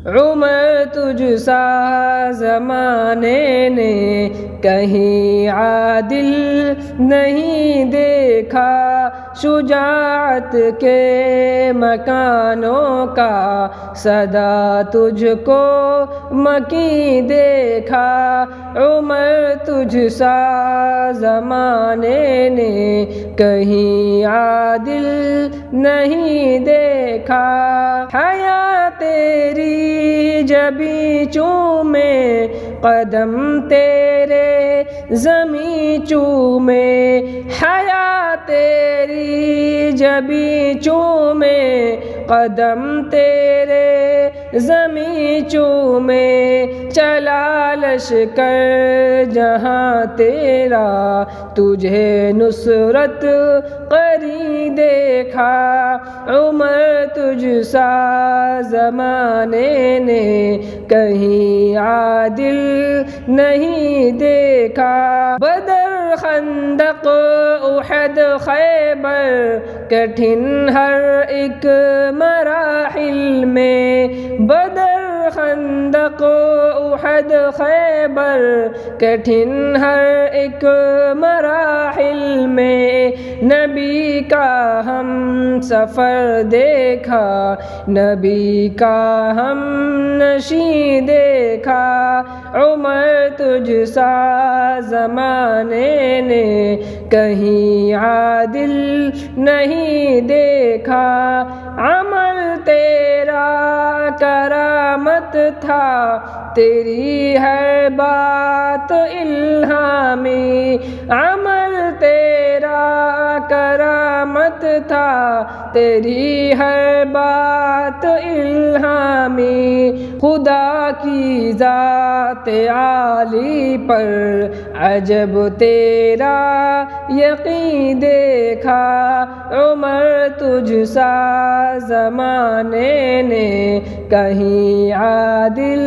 عمر تجھ سا زمانے نے کہیں عادل نہیں دیکھا، شجاعت کے مکانوں کا صدا تجھ کو مکی دیکھا۔ عمر تجھ سا زمانے نے کہیں عادل نہیں دیکھا، حیا تیری جبیں چومے قدم تیرے زمیں چومے، حیا تیری جبیں چومے قدم تیرے زمیں چومے، چلا لشکر جہاں تیرا تجھے نصرت قری دیکھا۔ عمر تجھ سا زمانے نے کہیں عادل نہیں دیکھا، بدر خندق احد خیبر کٹھن ہر ایک مراحل میں، بدر خندق احد خیبر کٹھن ہر ایک مراحل میں، نبی کا ہم سفر دیکھا، نبی کا ہم نشیں دیکھا۔ عمر تجھ سا زمانے نے کہیں عادل نہیں دیکھا، عمل تیرا کرامت تھا، تیری ہر بات الہامی، عمل تیرا کرامت تھا، تیری ہر بات الہامی، خدا کی ذات عالی پر عجب تیرا یقین دیکھا۔ عمر تجھ سا زمانے نے کہیں عادل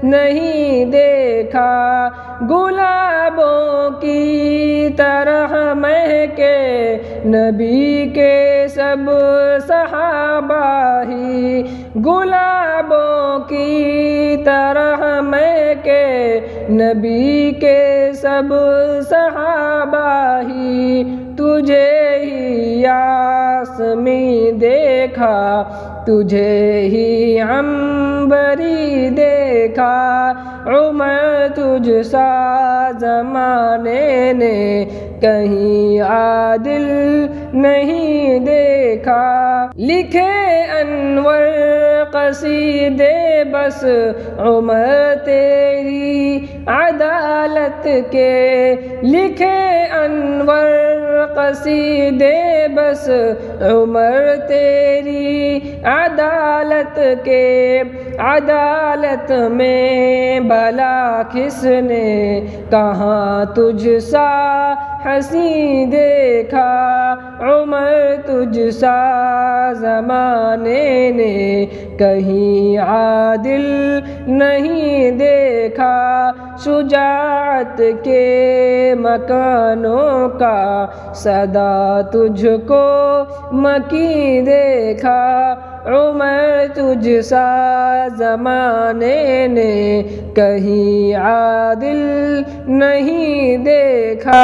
نہیں دیکھا، گلابوں کی طرح مہکے نبی کے سب صحابہ ہی، گلابوں کی طرح مہکے نبی کے سب صحابہ ہی، تجھے ہی یاسمین دیکھا، تجھے ہی عنبری دیکھا۔ عمر تجھ سا زمانے نے کہیں عادل نہیں دیکھا، لکھے انور قصیدے بس عمر تیری عدالت کے، لکھے انور قصیدے بس عمر تیری عدالت کے، عدالت میں بھلا کس نے کہاں تجھ سا حسین دیکھا، عمر تجھ سا زمانے نے کہیں عادل نہیں دیکھا، شجاعت کے مکانوں کا صدا تجھ کو مکی دیکھا، عمر تجھ سا زمانے نے کہیں عادل نہیں دیکھا۔